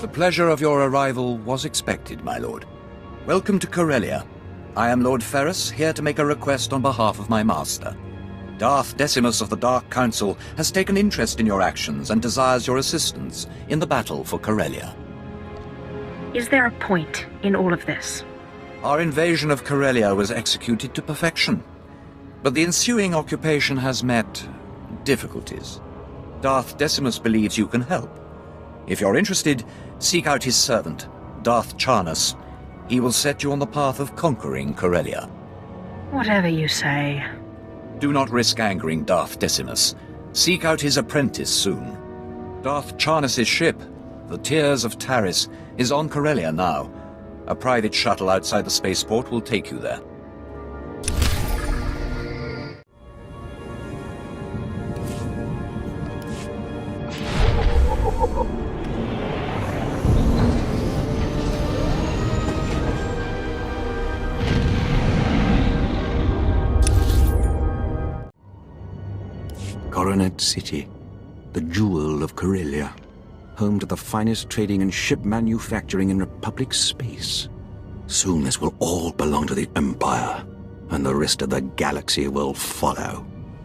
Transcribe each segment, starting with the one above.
The pleasure of your arrival was expected, my lord. Welcome to Corellia. I am Lord Ferrus, here to make a request on behalf of my master. Darth Decimus of the Dark Council has taken interest in your actions and desires your assistance in the battle for Corellia. Is there a point in all of this? Our invasion of Corellia was executed to perfection, but the ensuing occupation has met difficulties. Darth Decimus believes you can help. If you're interested, seek out his servant, Darth Charnus. He will set you on the path of conquering Corellia. Whatever you say. Do not risk angering Darth Decimus. Seek out his apprentice soon. Darth Charnus' ship, the Tears of Taris, is on Corellia now. A private shuttle outside the spaceport will take you there. Coronet City, the jewel of Corellia, home to the finest trading and ship manufacturing in Republic space. Soon this will all belong to the Empire, and the rest of the galaxy will follow.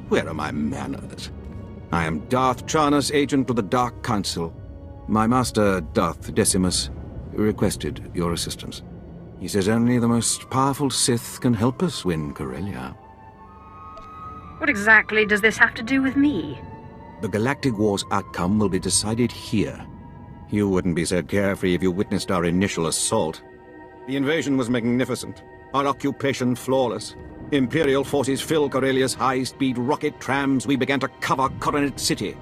Where are my manners? I am Darth Charnus, agent of the Dark Council. My master, Darth Decimus, requested your assistance. He says only the most powerful Sith can help us win Corellia. What exactly does this have to do with me? The Galactic War's outcome will be decided here. You wouldn't be so carefree if you witnessed our initial assault. The invasion was magnificent, our occupation flawless. Imperial forces filled Corellia's high-speed rocket trams. We began to cover Coronet City.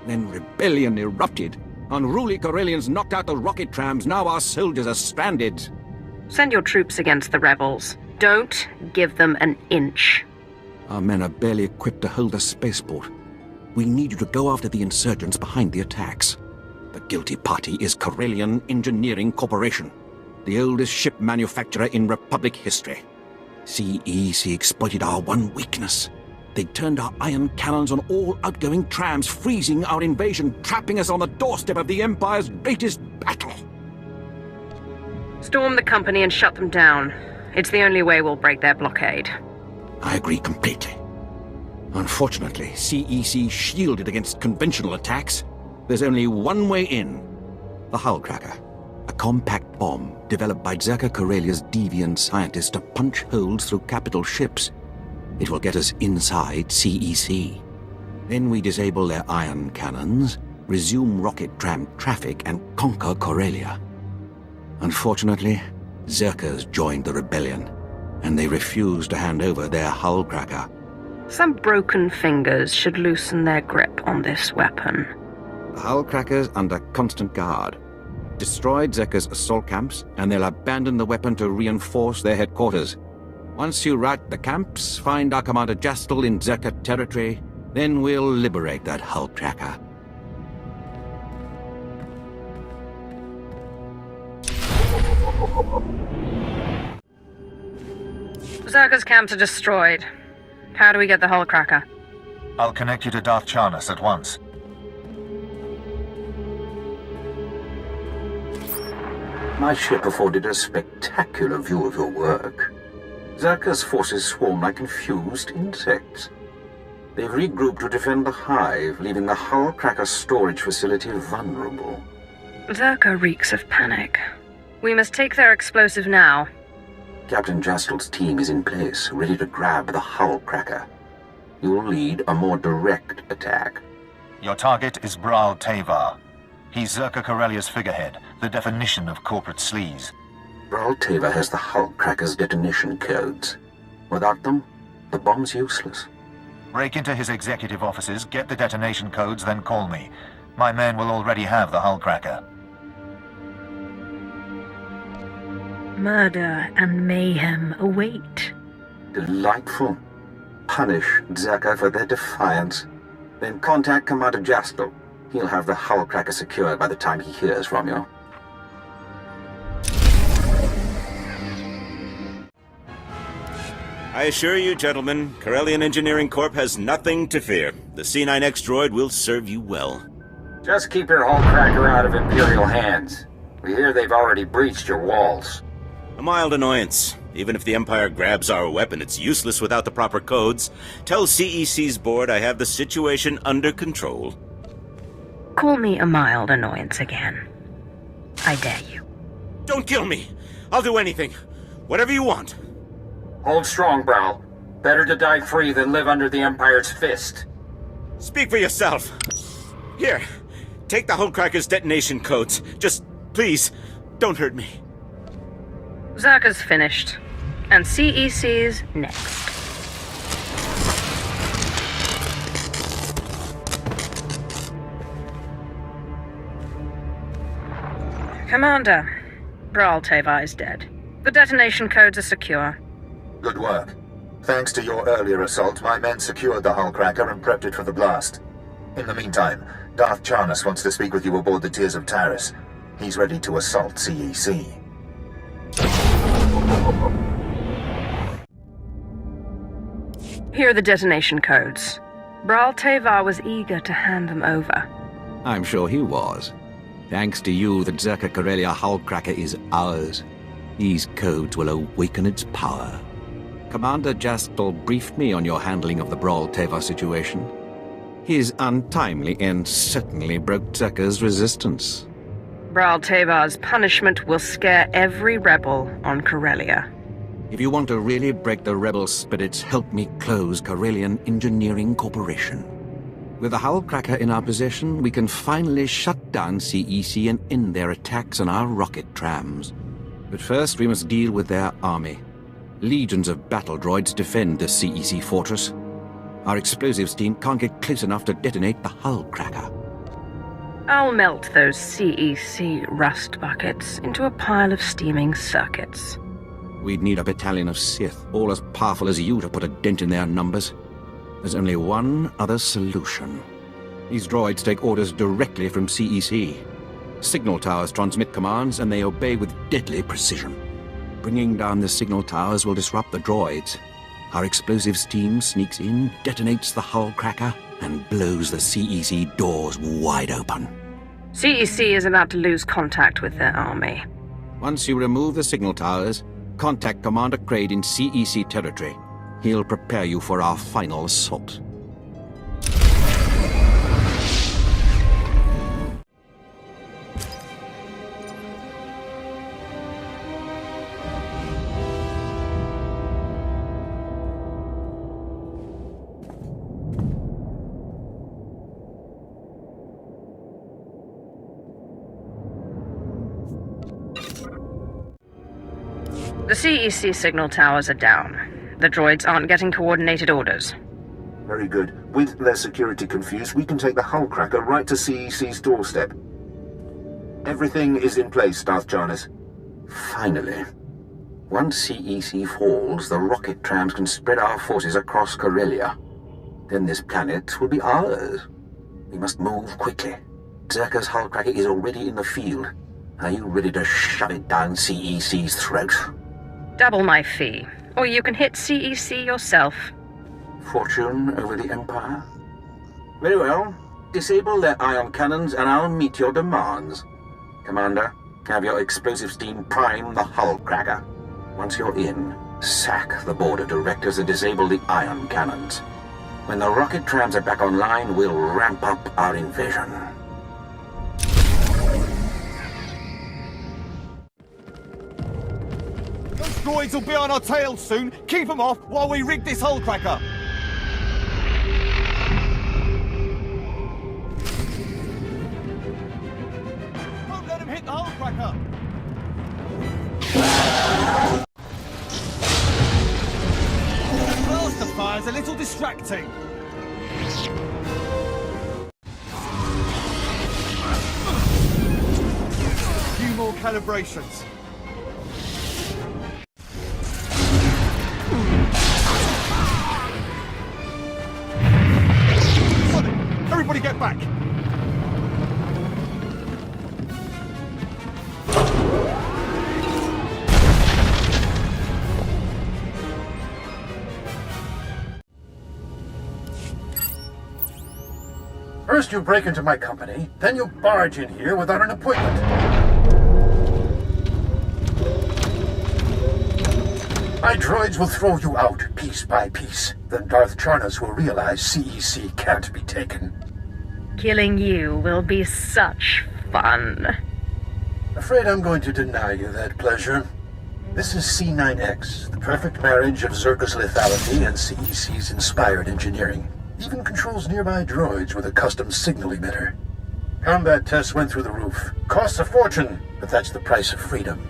Then rebellion erupted. Unruly Corellians knocked out the rocket trams. Now our soldiers are stranded. Send your troops against the rebels. Don't give them an inch. Our men are barely equipped to hold the spaceport. We need you to go after the insurgents behind the attacks. The guilty party is Corellian Engineering Corporation, the oldest ship manufacturer in Republic history. CEC exploited our one weakness. They turned our iron cannons on all outgoing trams, freezing our invasion, trapping us on the doorstep of the Empire's greatest battle. Storm the company and shut them down. It's the only way we'll break their blockade. I agree completely. Unfortunately, CEC shielded against conventional attacks. There's only one way in. The Hull Cracker, a compact bomb developed by Zerka Corellia's deviant scientists to punch holes through capital ships. It will get us inside CEC. Then we disable their iron cannons, resume rocket tram traffic, and conquer Corellia. Unfortunately, Zerkers joined the rebellion, and they refuse to hand over their Hull Cracker. Some broken fingers should loosen their grip on this weapon. The Hull Cracker's under constant guard. Destroyed Zerka's assault camps, and they'll abandon the weapon to reinforce their headquarters. Once you rout the camps, find our Commander Jastel in Zerka territory, then we'll liberate that Hull Cracker. Zerka's camps are destroyed. How do we get the Hull Cracker? I'll connect you to Darth Charnus at once. My ship afforded a spectacular view of your work. Zerka's forces swarm like confused insects. They've regrouped to defend the hive, leaving the Hull Cracker storage facility vulnerable. Zerka reeks of panic. We must take their explosive now. Captain Jastel's team is in place, ready to grab the Hull Cracker. You'll lead a more direct attack. Your target is Bral Tavar. He's Zerka Corellia's figurehead, the definition of corporate sleaze. Bral Tavar has the Hull Cracker's detonation codes. Without them, the bomb's useless. Break into his executive offices, get the detonation codes, then call me. My men will already have the Hull Cracker. Murder and mayhem await. Delightful. Punish Zerka for their defiance. Then contact Commander Jastel. He'll have the Hull Cracker secured by the time he hears from you. I assure you, gentlemen, Corellian Engineering Corp has nothing to fear. The C9X droid will serve you well. Just keep your Hull Cracker out of Imperial hands. We hear they've already breached your walls. A mild annoyance. Even if the Empire grabs our weapon, it's useless without the proper codes. Tell CEC's board I have the situation under control. Call me a mild annoyance again. I dare you. Don't kill me! I'll do anything. Whatever you want. Hold strong, Brawl. Better to die free than live under the Empire's fist. Speak for yourself. Here, take the Hullcracker's detonation codes. Just, please, don't hurt me. Zerka's finished, and CEC's next. Commander, Brawl Teva is dead. The detonation codes are secure. Good work. Thanks to your earlier assault, my men secured the Hullcracker and prepped it for the blast. In the meantime, Darth Charnas wants to speak with you aboard the Tears of Taris. He's ready to assault CEC. Here are the detonation codes. Brawl Teva was eager to hand them over. I'm sure he was. Thanks to you, the Zerka Corellia Hullcracker is ours. These codes will awaken its power. Commander Jaspel briefed me on your handling of the Brawl Teva situation. His untimely end certainly broke Zerka's resistance. Brawl Teva's punishment will scare every rebel on Corellia. If you want to really break the rebel spirits, help me close Corellian Engineering Corporation. With the Hullcracker in our possession, we can finally shut down CEC and end their attacks on our rocket trams. But first, we must deal with their army. Legions of battle droids defend the CEC fortress. Our explosives team can't get close enough to detonate the Hullcracker. I'll melt those CEC rust buckets into a pile of steaming circuits. We'd need a battalion of Sith, all as powerful as you, to put a dent in their numbers. There's only one other solution. These droids take orders directly from CEC. Signal towers transmit commands, and they obey with deadly precision. Bringing down the signal towers will disrupt the droids. Our explosives team sneaks in, detonates the Hullcracker, and blows the CEC doors wide open. CEC is about to lose contact with their army. Once you remove the signal towers, contact Commander Kraid in CEC territory. He'll prepare you for our final assault. The CEC signal towers are down. The droids aren't getting coordinated orders. Very good. With their security confused, we can take the Hullcracker right to CEC's doorstep. Everything is in place, Darth Charnas. Finally. Once CEC falls, the rocket trams can spread our forces across Corellia. Then this planet will be ours. We must move quickly. Zerka's Hullcracker is already in the field. Are you ready to shove it down CEC's throat? Double my fee, or you can hit CEC yourself. Fortune over the Empire? Very well. Disable their ion cannons and I'll meet your demands. Commander, have your explosives team prime the Hullcracker. Once you're in, sack the board of directors and disable the ion cannons. When the rocket trams are back online, we'll ramp up our invasion. Droids will be on our tails soon. Keep them off while we rig this Hullcracker. Don't let him hit the Hullcracker. Blaster fire's a little distracting. A few more calibrations. Everybody get back! First you break into my company, then you barge in here without an appointment. My droids will throw you out piece by piece. Then Darth Charnas will realize CEC can't be taken. Killing you will be such fun. Afraid I'm going to deny you that pleasure. This is C9X, the perfect marriage of Zerka's lethality and CEC's inspired engineering. Even controls nearby droids with a custom signal emitter. Combat tests went through the roof. Costs a fortune, but that's the price of freedom.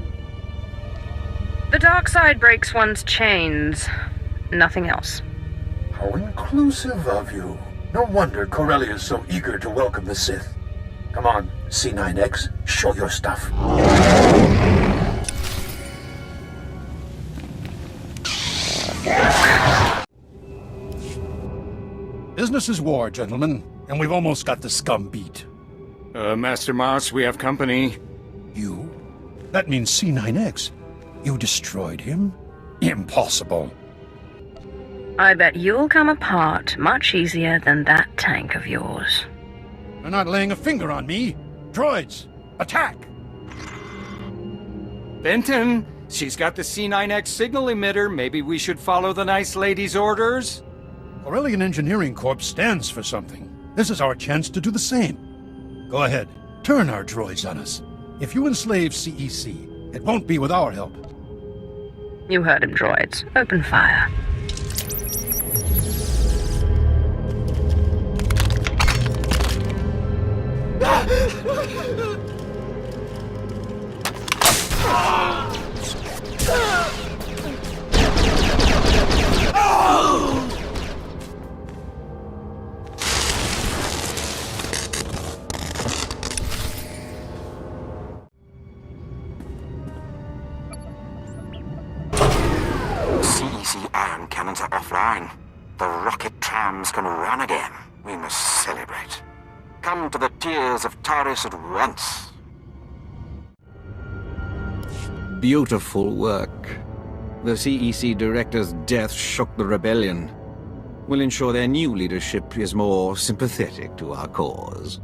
The dark side breaks one's chains. Nothing else. How inclusive of you. No wonder Corellia is so eager to welcome the Sith. Come on, C9X, show your stuff. Business is war, gentlemen, and we've almost got the scum beat. Master Moss, we have company. You? That means C9X. You destroyed him? Impossible. I bet you'll come apart much easier than that tank of yours. They're not laying a finger on me. Droids, attack! Benton, she's got the C9X signal emitter. Maybe we should follow the nice lady's orders? Corellian Engineering Corp stands for something. This is our chance to do the same. Go ahead, turn our droids on us. If you enslave CEC, it won't be with our help. You heard him, droids. Open fire. CEC ion cannons are offline. The rocket trams can run again. We must celebrate. Come to the tears of Taris at once. Beautiful work. The CEC director's death shook the rebellion. We'll ensure their new leadership is more sympathetic to our cause.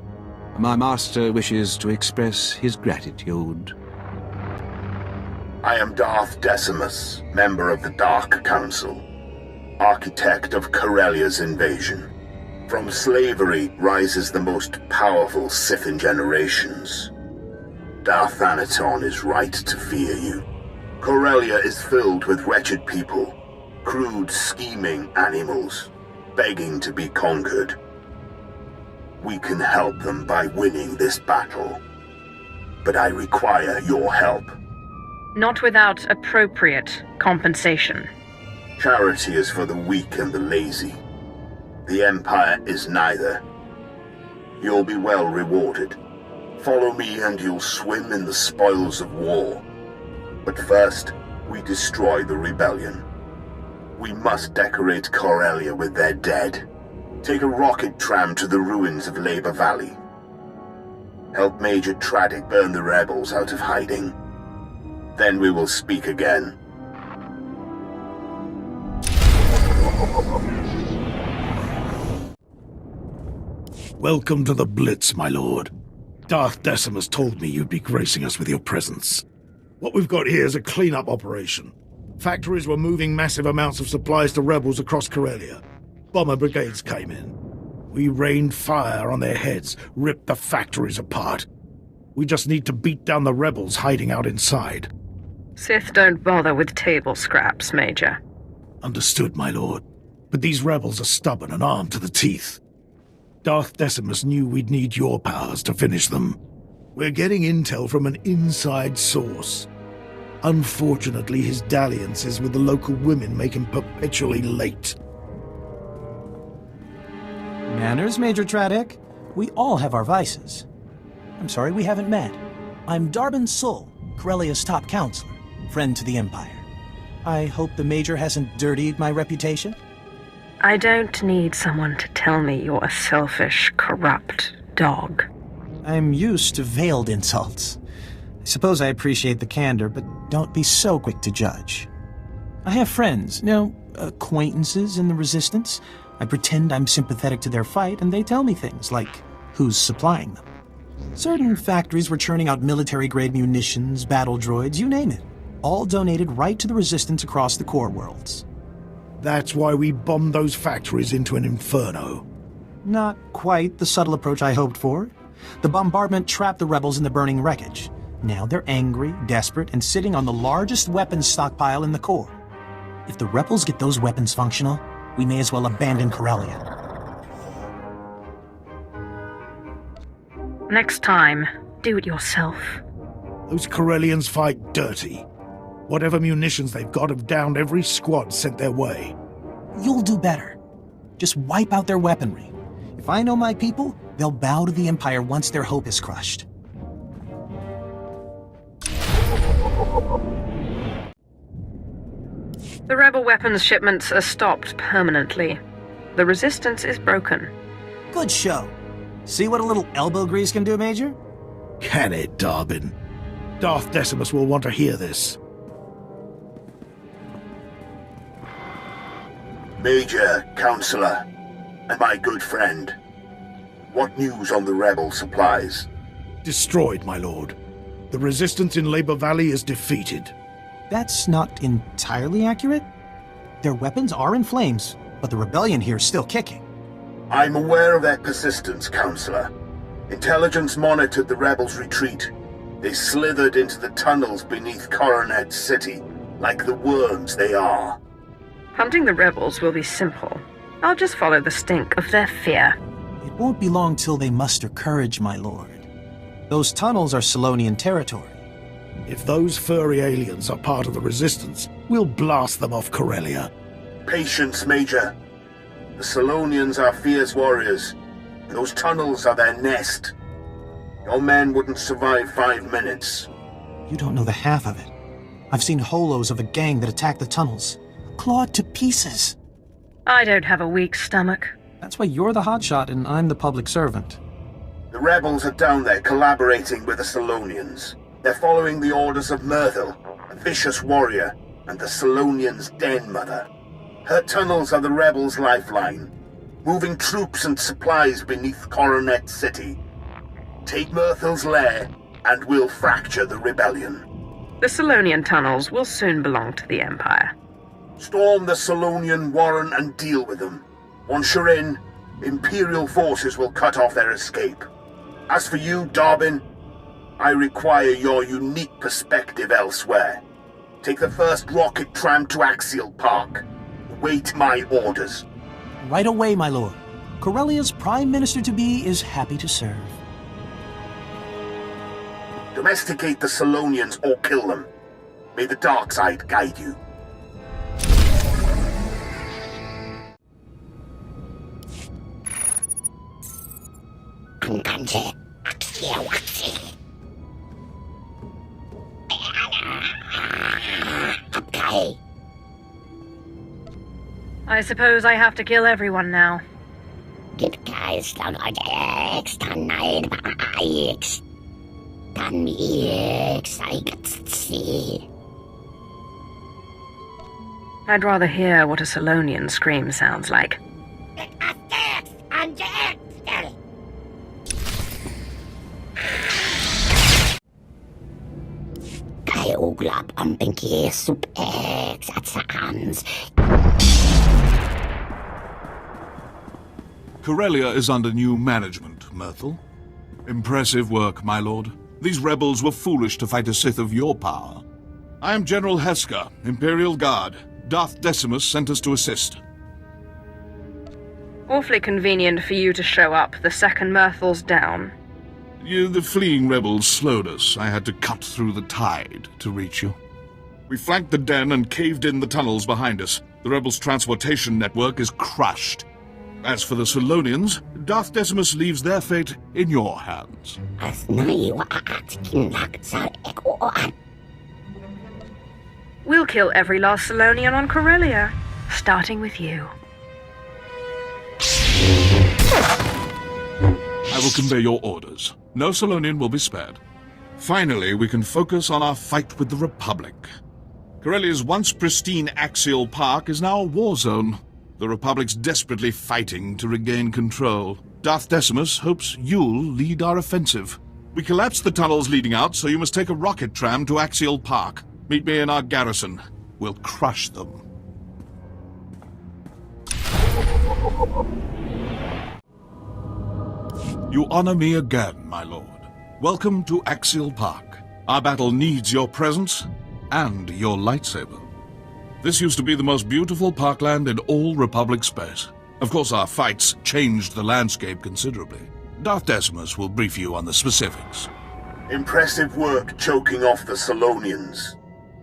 My master wishes to express his gratitude. I am Darth Decimus, member of the Dark Council, architect of Corellia's invasion. From slavery rises the most powerful Sith in generations. Darth Thanaton is right to fear you. Corellia is filled with wretched people, crude, scheming animals, begging to be conquered. We can help them by winning this battle, but I require your help. Not without appropriate compensation. Charity is for the weak and the lazy. The Empire is neither. You'll be well rewarded. Follow me and you'll swim in the spoils of war. But first, we destroy the rebellion. We must decorate Corellia with their dead. Take a rocket tram to the ruins of Labor Valley. Help Major Tradic burn the rebels out of hiding. Then we will speak again. Welcome to the Blitz, my lord. Darth Decimus told me you'd be gracing us with your presence. What we've got here is a clean-up operation. Factories were moving massive amounts of supplies to rebels across Corellia. Bomber brigades came in. We rained fire on their heads, ripped the factories apart. We just need to beat down the rebels hiding out inside. Sith don't bother with table scraps, Major. Understood, my lord. But these rebels are stubborn and armed to the teeth. Darth Decimus knew we'd need your powers to finish them. We're getting intel from an inside source. Unfortunately, his dalliances with the local women make him perpetually late. Manners, Major Tradic. We all have our vices. I'm sorry we haven't met. I'm Darbin Sul, Corellia's top counselor, friend to the Empire. I hope the Major hasn't dirtied my reputation? I don't need someone to tell me you're a selfish, corrupt dog. I'm used to veiled insults. I suppose I appreciate the candor, but don't be so quick to judge. I have friends, acquaintances in the Resistance. I pretend I'm sympathetic to their fight, and they tell me things like who's supplying them. Certain factories were churning out military-grade munitions, battle droids, you name it. all donated right to the Resistance across the core worlds. That's why we bombed those factories into an inferno. Not quite the subtle approach I hoped for. The bombardment trapped the rebels in the burning wreckage. Now they're angry, desperate, and sitting on the largest weapons stockpile in the core. If the rebels get those weapons functional, we may as well abandon Corellia. Next time, do it yourself. Those Corellians fight dirty. Whatever munitions they've got have downed every squad sent their way. You'll do better. Just wipe out their weaponry. If I know my people, they'll bow to the Empire once their hope is crushed. The rebel weapons shipments are stopped permanently. The Resistance is broken. Good show. See what a little elbow grease can do, Major? Can it, Darbin? Darth Decimus will want to hear this. Major, Counselor, and my good friend. What news on the rebel supplies? Destroyed, my lord. The Resistance in Labor Valley is defeated. That's not entirely accurate. Their weapons are in flames, but the rebellion here is still kicking. I'm aware of their persistence, Counselor. Intelligence monitored the rebels' retreat. They slithered into the tunnels beneath Coronet City, like the worms they are. Hunting the rebels will be simple. I'll just follow the stink of their fear. It won't be long till they muster courage, my lord. Those tunnels are Solonian territory. If those furry aliens are part of the Resistance, we'll blast them off Corellia. Patience, Major. The Solonians are fierce warriors, and those tunnels are their nest. Your men wouldn't survive 5 minutes. You don't know the half of it. I've seen holos of a gang that attacked the tunnels, clawed to pieces. I don't have a weak stomach. That's why you're the hotshot and I'm the public servant. The rebels are down there collaborating with the Solonians. They're following the orders of Myrtle, a vicious warrior, and the Solonians' den mother. Her tunnels are the rebels' lifeline, moving troops and supplies beneath Coronet City. Take Myrtle's lair, and we'll fracture the rebellion. The Solonian tunnels will soon belong to the Empire. Storm the Solonian warren and deal with them. Once you're in, Imperial forces will cut off their escape. As for you, Darbin, I require your unique perspective elsewhere. Take the first rocket tram to Axial Park. Wait my orders. Right away, my lord. Corellia's Prime Minister-to-be is happy to serve. Domesticate the Solonians or kill them. May the dark side guide you. I suppose I have to kill everyone now. I'd rather hear what a Solonian scream sounds like. Corellia is under new management, Myrtle. Impressive work, my lord. These rebels were foolish to fight a Sith of your power. I am General Heska, Imperial Guard. Darth Decimus sent us to assist. Awfully convenient for you to show up the second Myrtle's down. The fleeing rebels slowed us. I had to cut through the tide to reach you. We flanked the den and caved in the tunnels behind us. The rebels' transportation network is crushed. As for the Solonians, Darth Decimus leaves their fate in your hands. We'll kill every last Solonian on Corellia, starting with you. I will convey your orders. No Solonian will be spared. Finally, we can focus on our fight with the Republic. Corellia's once pristine Axial Park is now a war zone. The Republic's desperately fighting to regain control. Darth Decimus hopes you'll lead our offensive. We collapsed the tunnels leading out, so you must take a rocket tram to Axial Park. Meet me in our garrison. We'll crush them. You honor me again, my lord. Welcome to Axial Park. Our battle needs your presence and your lightsaber. This used to be the most beautiful parkland in all Republic space. Of course, our fights changed the landscape considerably. Darth Decimus will brief you on the specifics. Impressive work choking off the Solonians.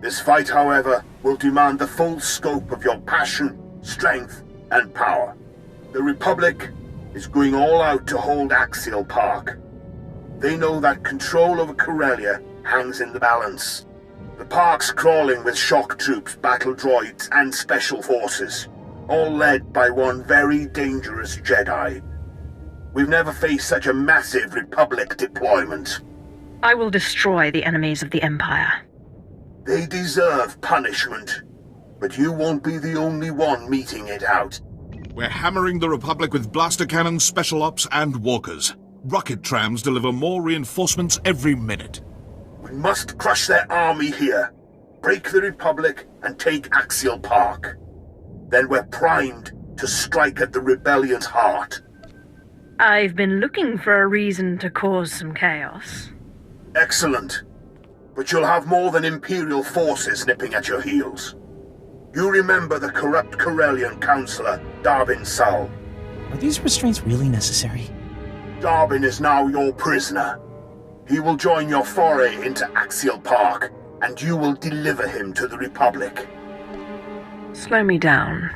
This fight, however, will demand the full scope of your passion, strength, and power. The Republic is going all out to hold Axial Park. They know that control over Corellia hangs in the balance. The park's crawling with shock troops, battle droids, and special forces, all led by one very dangerous Jedi. We've never faced such a massive Republic deployment. I will destroy the enemies of the Empire. They deserve punishment, but you won't be the only one meting it out. We're hammering the Republic with blaster cannons, special ops, and walkers. Rocket trams deliver more reinforcements every minute. We must crush their army here, break the Republic, and take Axial Park. Then we're primed to strike at the rebellion's heart. I've been looking for a reason to cause some chaos. Excellent. But you'll have more than Imperial forces nipping at your heels. You remember the corrupt Corellian counselor, Darbin Saul. Are these restraints really necessary? Darbin is now your prisoner. He will join your foray into Axial Park, and you will deliver him to the Republic. Slow me down,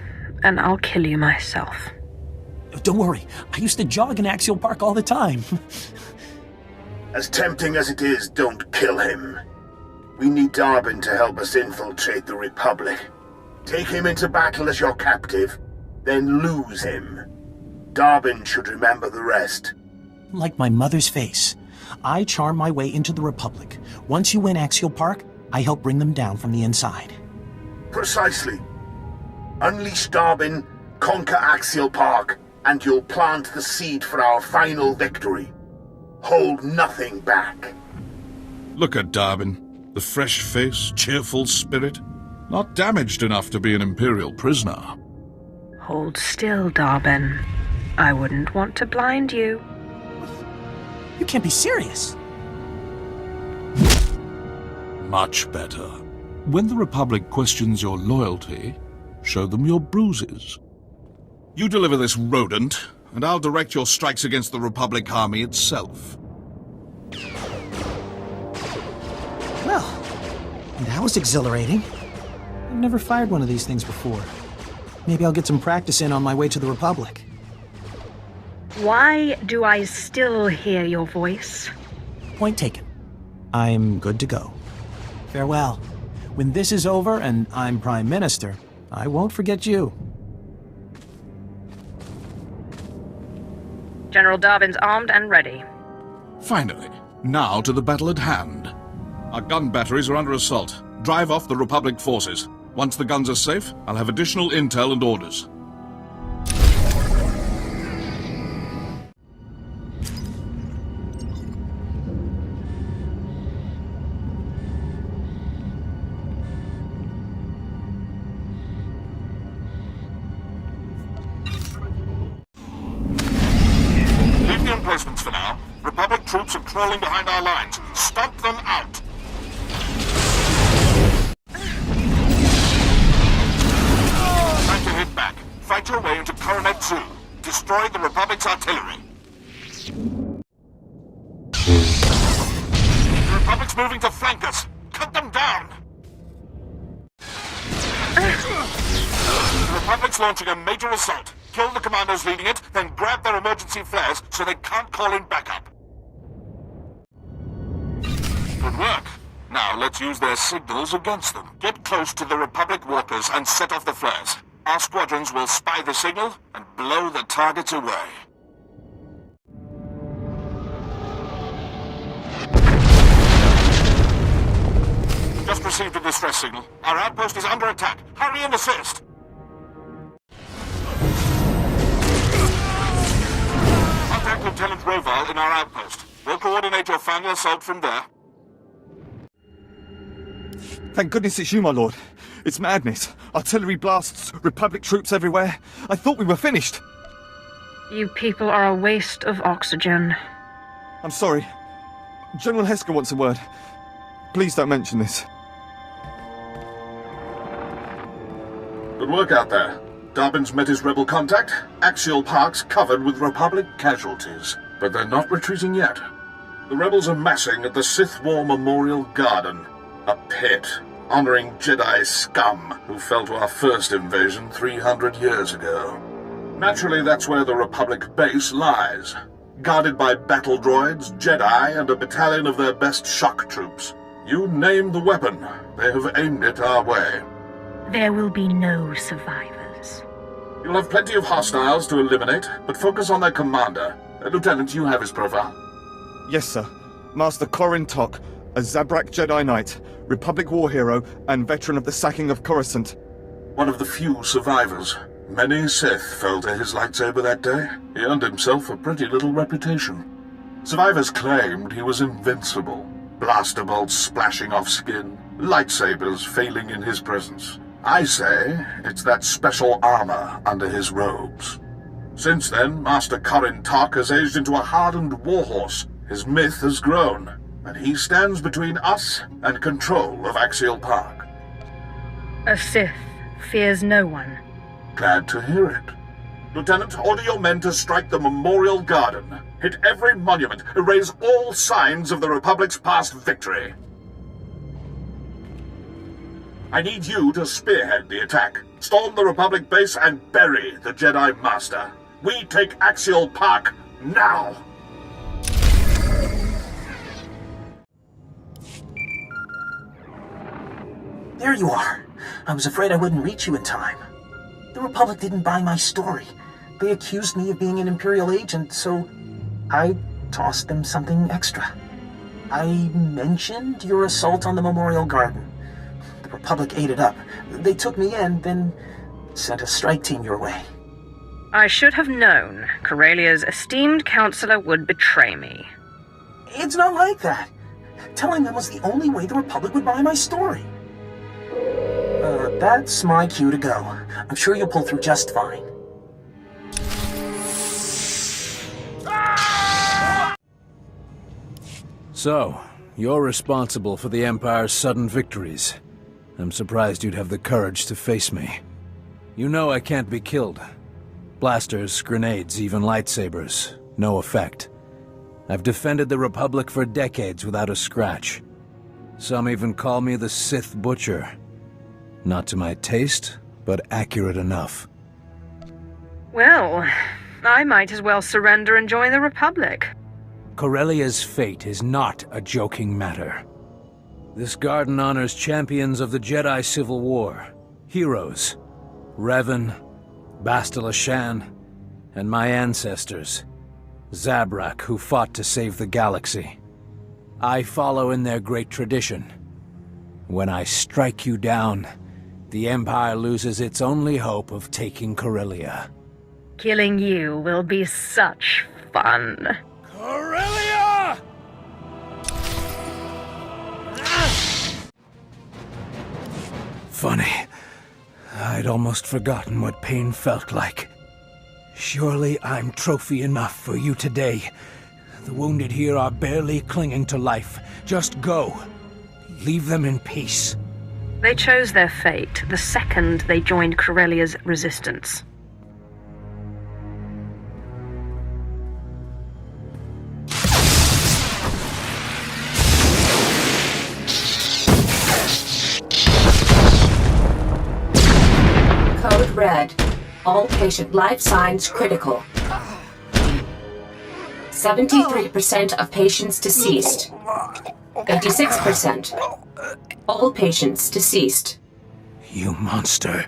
and I'll kill you myself. Don't worry, I used to jog in Axial Park all the time. As tempting as it is, don't kill him. We need Darbin to help us infiltrate the Republic. Take him into battle as your captive, then lose him. Darbin should remember the rest. Like my mother's face. I charm my way into the Republic. Once you win Axial Park, I help bring them down from the inside. Precisely. Unleash Darbin, conquer Axial Park, and you'll plant the seed for our final victory. Hold nothing back. Look at Darbin. The fresh face, cheerful spirit. Not damaged enough to be an Imperial prisoner. Hold still, Darbin. I wouldn't want to blind you. You can't be serious. Much better. When the Republic questions your loyalty, show them your bruises. You deliver this rodent, and I'll direct your strikes against the Republic army itself. Well, that was exhilarating. I've never fired one of these things before. Maybe I'll get some practice in on my way to the Republic. Why do I still hear your voice? Point taken. I'm good to go. Farewell. When this is over and I'm Prime Minister, I won't forget you. General Darbin's armed and ready. Finally, now to the battle at hand. Our gun batteries are under assault. Drive off the Republic forces. Once the guns are safe, I'll have additional intel and orders. Leave the emplacements for now. Republic troops are crawling behind our lines. Stomp them out! Time to hit back. Fight your way into Coronet Zoo. Destroy the Republic's artillery. The Republic's moving to flank us. Cut them down! The Republic's launching a major assault. Kill the commandos leading it, then grab their emergency flares so they can't call in backup. Good work. Now let's use their signals against them. Get close to the Republic walkers and set off the flares. Our squadrons will spy the signal and blow the targets away. Just received a distress signal. Our outpost is under attack. Hurry and assist! Contact Lieutenant Roval in our outpost. We'll coordinate your final assault from there. Thank goodness it's you, my lord. It's madness. Artillery blasts, Republic troops everywhere. I thought we were finished. You people are a waste of oxygen. I'm sorry. General Hesker wants a word. Please don't mention this. Good work out there. Dobbins met his rebel contact. Axial Park's covered with Republic casualties. But they're not retreating yet. The rebels are massing at the Sith War Memorial Garden. A pit, honoring Jedi scum who fell to our first invasion 300 years ago. Naturally, that's where the Republic base lies. Guarded by battle droids, Jedi, and a battalion of their best shock troops. You name the weapon, they have aimed it our way. There will be no survivors. You'll have plenty of hostiles to eliminate, but focus on their commander. Lieutenant, you have his profile. Yes, sir. Master Corin Tok, a Zabrak Jedi Knight, Republic war hero, and veteran of the sacking of Coruscant. One of the few survivors. Many Sith fell to his lightsaber that day. He earned himself a pretty little reputation. Survivors claimed he was invincible. Blaster bolts splashing off skin, lightsabers failing in his presence. I say it's that special armor under his robes. Since then, Master Corin Tok has aged into a hardened warhorse. His myth has grown, and he stands between us and control of Axial Park. A Sith fears no one. Glad to hear it. Lieutenant, order your men to strike the Memorial Garden. Hit every monument, erase all signs of the Republic's past victory. I need you to spearhead the attack. Storm the Republic base and bury the Jedi Master. We take Axial Park now! There you are. I was afraid I wouldn't reach you in time. The Republic didn't buy my story. They accused me of being an Imperial agent, so I tossed them something extra. I mentioned your assault on the Memorial Garden. The Republic ate it up. They took me in, then sent a strike team your way. I should have known Corellia's esteemed counselor would betray me. It's not like that. Telling them was the only way the Republic would buy my story. That's my cue to go. I'm sure you'll pull through just fine. So, you're responsible for the Empire's sudden victories. I'm surprised you'd have the courage to face me. You know I can't be killed. Blasters, grenades, even lightsabers. No effect. I've defended the Republic for decades without a scratch. Some even call me the Sith Butcher. Not to my taste, but accurate enough. Well, I might as well surrender and join the Republic. Corellia's fate is not a joking matter. This garden honors champions of the Jedi Civil War, heroes, Revan, Bastila Shan, and my ancestors, Zabrak, who fought to save the galaxy. I follow in their great tradition. When I strike you down, the Empire loses its only hope of taking Corellia. Killing you will be such fun. Corellia! Funny. I'd almost forgotten what pain felt like. Surely I'm trophy enough for you today. The wounded here are barely clinging to life. Just go. Leave them in peace. They chose their fate the second they joined Corellia's resistance. Code red. All patient life signs critical. 73% of patients deceased. 86%. All patients deceased. You monster.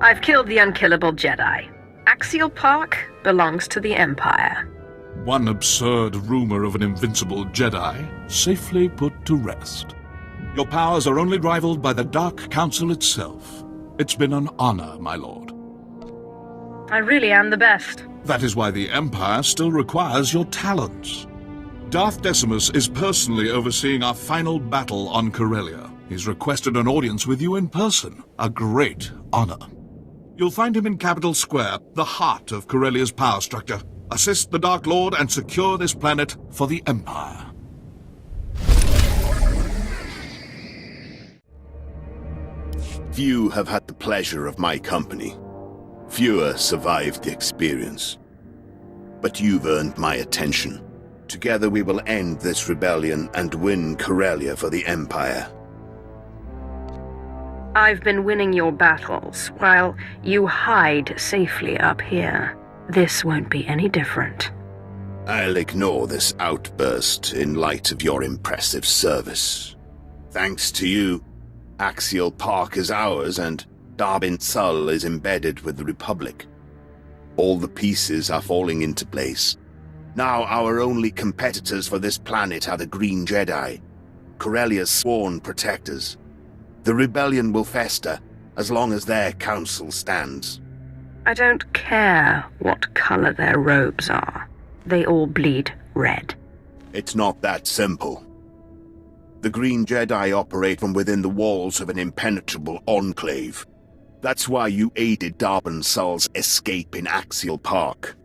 I've killed the unkillable Jedi. Axial Park belongs to the Empire. One absurd rumor of an invincible Jedi safely put to rest. Your powers are only rivaled by the Dark Council itself. It's been an honor, my lord. I really am the best. That is why the Empire still requires your talents. Darth Decimus is personally overseeing our final battle on Corellia. He's requested an audience with you in person. A great honor. You'll find him in Capital Square, the heart of Corellia's power structure. Assist the Dark Lord and secure this planet for the Empire. Few have had the pleasure of my company. Fewer survived the experience. But you've earned my attention. Together we will end this rebellion and win Corellia for the Empire. I've been winning your battles, while you hide safely up here. This won't be any different. I'll ignore this outburst in light of your impressive service. Thanks to you, Axial Park is ours and Darbin Sul is embedded with the Republic. All the pieces are falling into place. Now our only competitors for this planet are the Green Jedi, Corellia's sworn protectors. The rebellion will fester as long as their council stands. I don't care what color their robes are. They all bleed red. It's not that simple. The Green Jedi operate from within the walls of an impenetrable enclave. That's why you aided Darbin Sul's escape in Axial Park.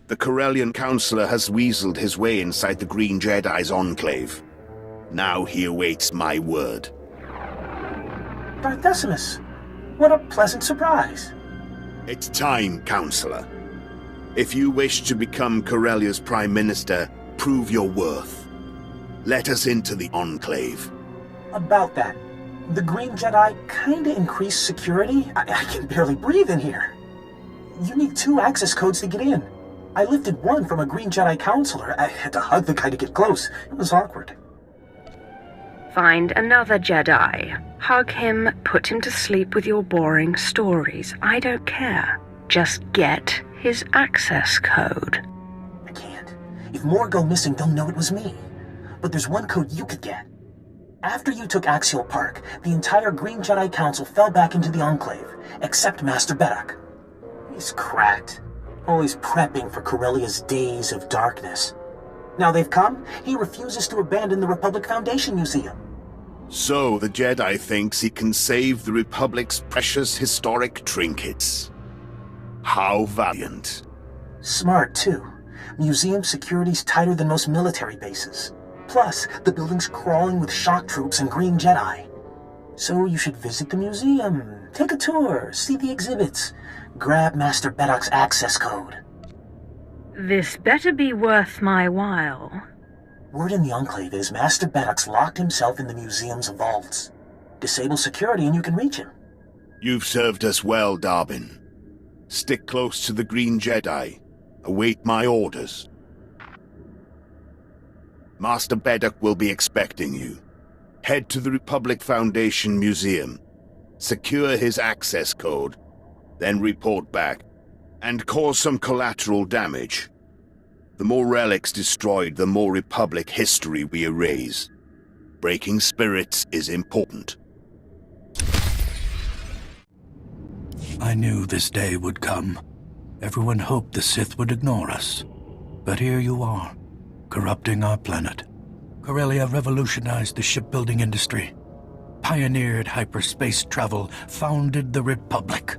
The Corellian Councillor has weaseled his way inside the Green Jedi's enclave. Now he awaits my word. Darth Decimus, what a pleasant surprise. It's time, Councillor. If you wish to become Corellia's Prime Minister, prove your worth. Let us into the Enclave. About that, the Green Jedi kinda increased security. I can barely breathe in here. You need 2 access codes to get in. I lifted one from a Green Jedi Councillor. I had to hug the guy to get close. It was awkward. Find another Jedi. Hug him, put him to sleep with your boring stories. I don't care. Just get his access code. I can't. If more go missing, they'll know it was me. But there's one code you could get. After you took Axial Park, the entire Green Jedi Council fell back into the Enclave, except Master Beddock. He's cracked. Always prepping for Corellia's days of darkness. Now they've come, he refuses to abandon the Republic Foundation Museum. So the Jedi thinks he can save the Republic's precious historic trinkets. How valiant. Smart, too. Museum security's tighter than most military bases. Plus, the building's crawling with shock troops and Green Jedi. So you should visit the museum, take a tour, see the exhibits, grab Master Beddock's access code. This better be worth my while. Word in the Enclave is Master Beddock's locked himself in the museum's vaults. Disable security and you can reach him. You've served us well, Darbin. Stick close to the Green Jedi. Await my orders. Master Beddock will be expecting you. Head to the Republic Foundation Museum. Secure his access code. Then report back. And cause some collateral damage. The more relics destroyed, the more Republic history we erase. Breaking spirits is important. I knew this day would come. Everyone hoped the Sith would ignore us. But here you are, corrupting our planet. Corellia revolutionized the shipbuilding industry, pioneered hyperspace travel, founded the Republic.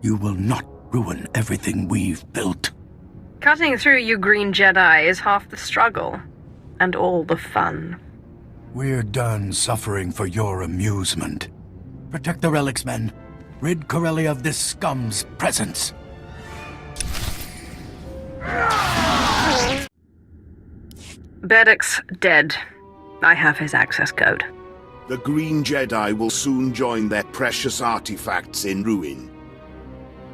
You will not ruin everything we've built. Cutting through you Green Jedi is half the struggle, and all the fun. We're done suffering for your amusement. Protect the relics, men. Rid Corellia of this scum's presence. Beddock's dead. I have his access code. The Green Jedi will soon join their precious artifacts in ruin.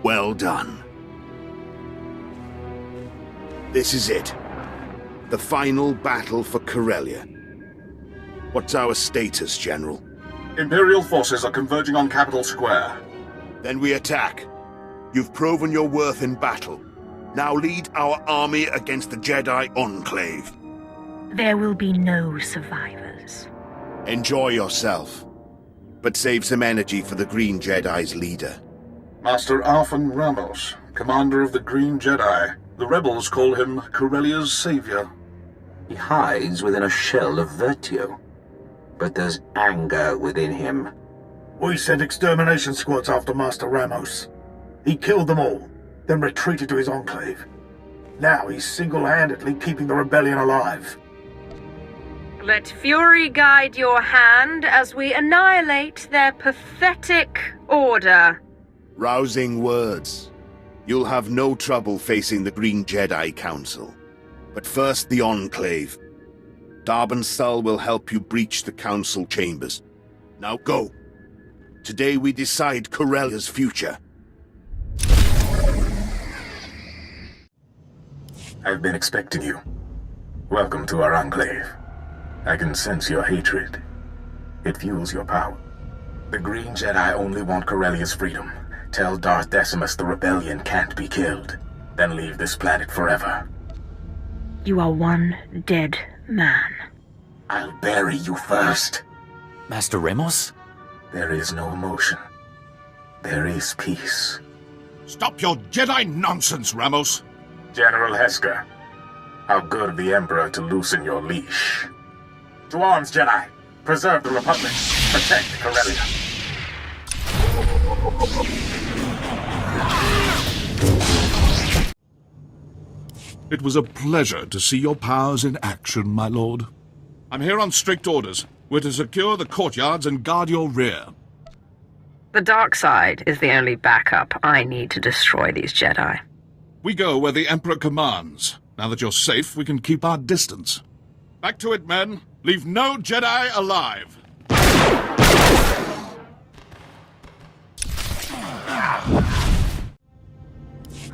Well done. This is it. The final battle for Corellia. What's our status, General? Imperial forces are converging on Capital Square. Then we attack. You've proven your worth in battle. Now lead our army against the Jedi Enclave. There will be no survivors. Enjoy yourself, but save some energy for the Green Jedi's leader. Master Arfan Ramos, commander of the Green Jedi. The rebels call him Corellia's savior. He hides within a shell of virtue, but there's anger within him. We sent extermination squads after Master Ramos. He killed them all, then retreated to his enclave. Now he's single-handedly keeping the rebellion alive. Let fury guide your hand as we annihilate their pathetic order. Rousing words. You'll have no trouble facing the Green Jedi Council. But first the Enclave. Darben Sul will help you breach the Council chambers. Now go. Today we decide Corellia's future. I've been expecting you. Welcome to our Enclave. I can sense your hatred. It fuels your power. The Green Jedi only want Corellia's freedom. Tell Darth Decimus the rebellion can't be killed. Then leave this planet forever. You are one dead man. I'll bury you first. Master Ramos? There is no emotion. There is peace. Stop your Jedi nonsense, Ramos! General Hesker, how good of the Emperor to loosen your leash. To arms, Jedi! Preserve the Republic! Protect Corellia! It was a pleasure to see your powers in action, my lord. I'm here on strict orders. We're to secure the courtyards and guard your rear. The dark side is the only backup I need to destroy these Jedi. We go where the Emperor commands. Now that you're safe, we can keep our distance. Back to it, men. Leave no Jedi alive.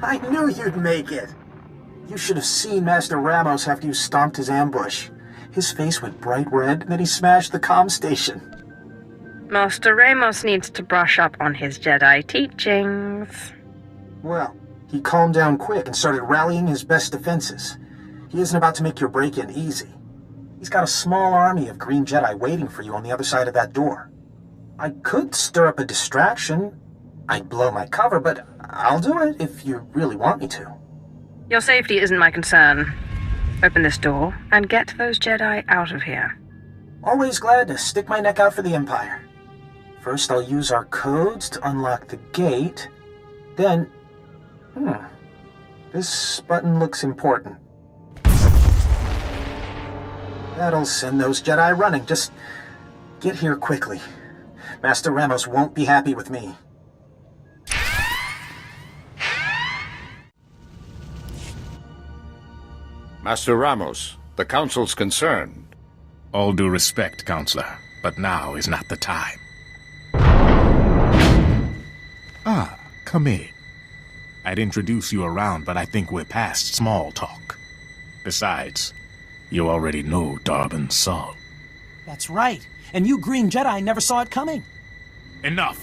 I knew you'd make it. You should have seen Master Ramos after you stomped his ambush. His face went bright red, then he smashed the comm station. Master Ramos needs to brush up on his Jedi teachings. Well, he calmed down quick and started rallying his best defenses. He isn't about to make your break-in easy. He's got a small army of Green Jedi waiting for you on the other side of that door. I could stir up a distraction. I'd blow my cover, but I'll do it if you really want me to. Your safety isn't my concern. Open this door and get those Jedi out of here. Always glad to stick my neck out for the Empire. First, I'll use our codes to unlock the gate. Then... this button looks important. That'll send those Jedi running. Just get here quickly. Master Ramos won't be happy with me. Master Ramos, the Council's concerned. All due respect, Counselor, but now is not the time. Ah, come in. I'd introduce you around, but I think we're past small talk. Besides, you already know Darben Sul. That's right. And you Green Jedi never saw it coming. Enough!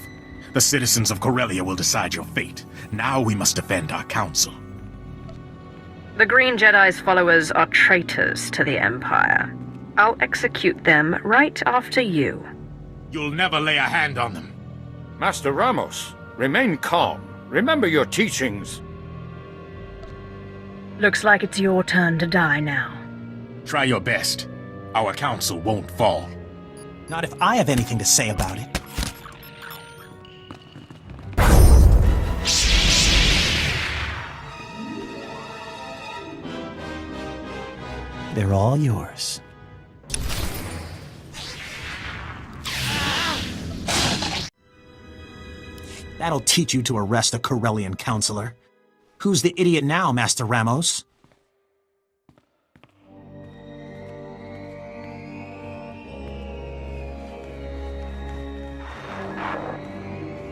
The citizens of Corellia will decide your fate. Now we must defend our council. The Green Jedi's followers are traitors to the Empire. I'll execute them right after you. You'll never lay a hand on them. Master Ramos, remain calm. Remember your teachings. Looks like it's your turn to die now. Try your best. Our council won't fall. Not if I have anything to say about it. They're all yours. That'll teach you to arrest a Corellian counselor. Who's the idiot now, Master Ramos?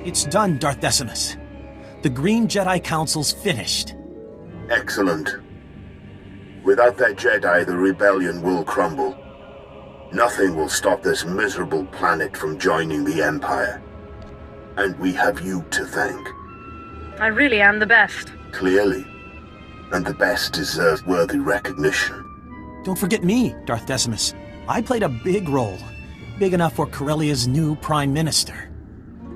It's done, Darth Decimus. The Green Jedi Council's finished. Excellent. Without that Jedi, the rebellion will crumble. Nothing will stop this miserable planet from joining the Empire. And we have you to thank. I really am the best. Clearly. and the best deserve worthy recognition. Don't forget me, Darth Decimus. I played a big role. Big enough for Corellia's new Prime Minister.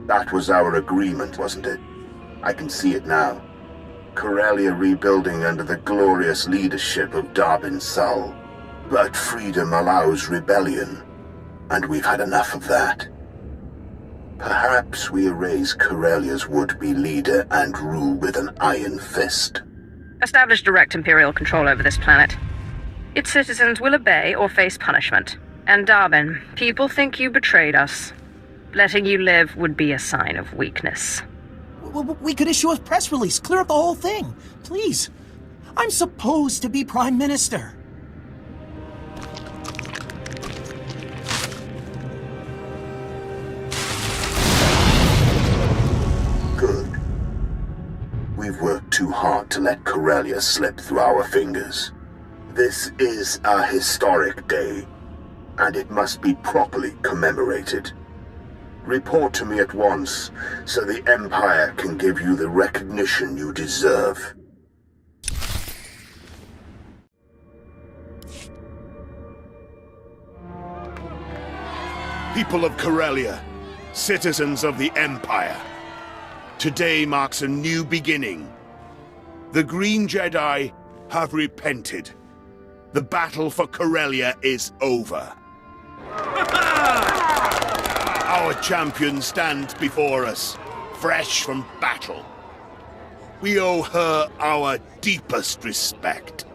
That was our agreement, wasn't it? I can see it now. Corellia rebuilding under the glorious leadership of Darbin Sul. But freedom allows rebellion, and we've had enough of that. Perhaps we erase Corellia's would-be leader and rule with an iron fist. Establish direct Imperial control over this planet. Its citizens will obey or face punishment. And Darbin, people think you betrayed us. Letting you live would be a sign of weakness. We could issue a press release, clear up the whole thing. Please. I'm supposed to be Prime Minister. Good. We've worked too hard to let Corellia slip through our fingers. This is a historic day, and it must be properly commemorated. Report to me at once, so the Empire can give you the recognition you deserve. People of Corellia, citizens of the Empire. Today marks a new beginning. The Green Jedi have repented. The battle for Corellia is over. Our champion stands before us, fresh from battle. We owe her our deepest respect.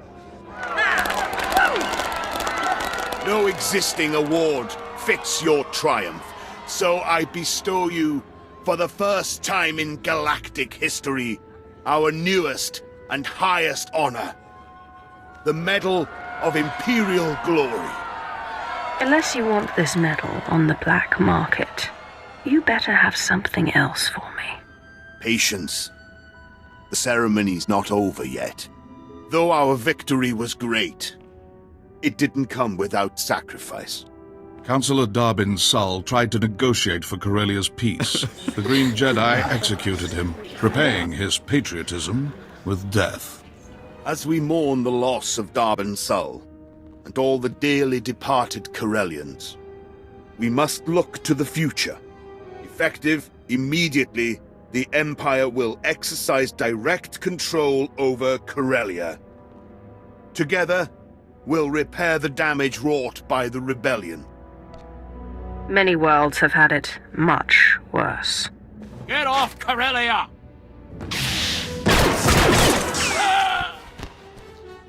No existing award fits your triumph, so I bestow you, for the first time in galactic history, our newest and highest honor, the Medal of Imperial Glory. Unless you want this medal on the black market, you better have something else for me. Patience. The ceremony's not over yet. Though our victory was great, it didn't come without sacrifice. Councillor Darbin Sul tried to negotiate for Corellia's peace. The Green Jedi executed him, repaying his patriotism with death. As we mourn the loss of Darbin Sul, and all the dearly departed Corellians, we must look to the future. Effective immediately, the Empire will exercise direct control over Corellia. Together, we'll repair the damage wrought by the rebellion. Many worlds have had it much worse. Get off Corellia!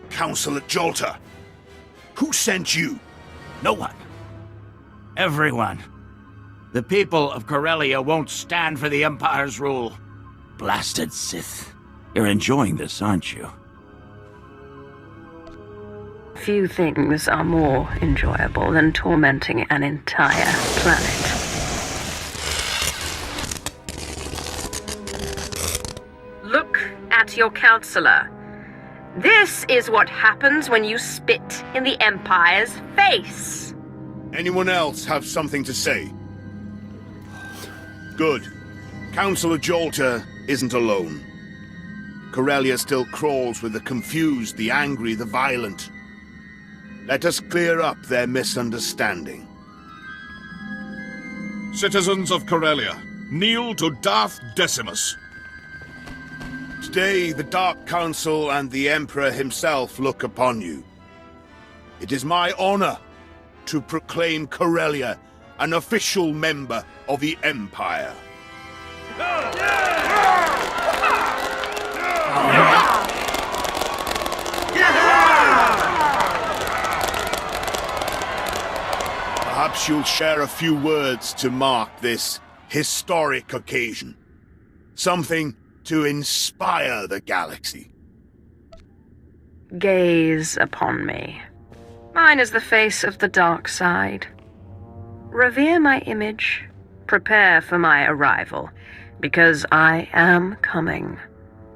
Councillor Jolter, who sent you? No one. Everyone. The people of Corellia won't stand for the Empire's rule. Blasted Sith. You're enjoying this, aren't you? Few things are more enjoyable than tormenting an entire planet. Look at your counselor. This is what happens when you spit in the Empire's face. Anyone else have something to say? Good. Councillor Jolter isn't alone. Corellia still crawls with the confused, the angry, the violent. Let us clear up their misunderstanding. Citizens of Corellia, kneel to Darth Decimus. Today, the Dark Council and the Emperor himself look upon you. It is my honor to proclaim Corellia an official member of the Empire. Perhaps you'll share a few words to mark this historic occasion. Something to inspire the galaxy. Gaze upon me. Mine is the face of the dark side. Revere my image. Prepare for my arrival, because I am coming.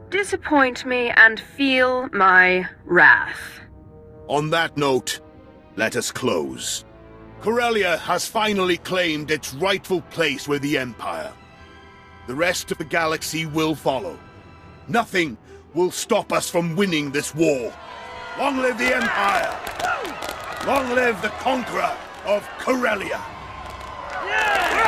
Disappoint me and feel my wrath. On that note, let us close. Corellia has finally claimed its rightful place with the Empire. The rest of the galaxy will follow. Nothing will stop us from winning this war. Long live the Empire! Long live the conqueror of Corellia! Yeah!